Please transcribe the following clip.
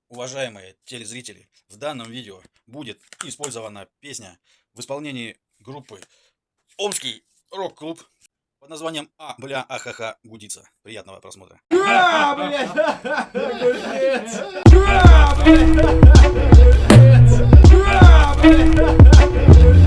Уважаемые телезрители, в данном видео будет использована песня в исполнении группы Омский рок-клуб под названием бля, ахаха, гудица. Приятного просмотра. Блядь! Огурец! Блядь!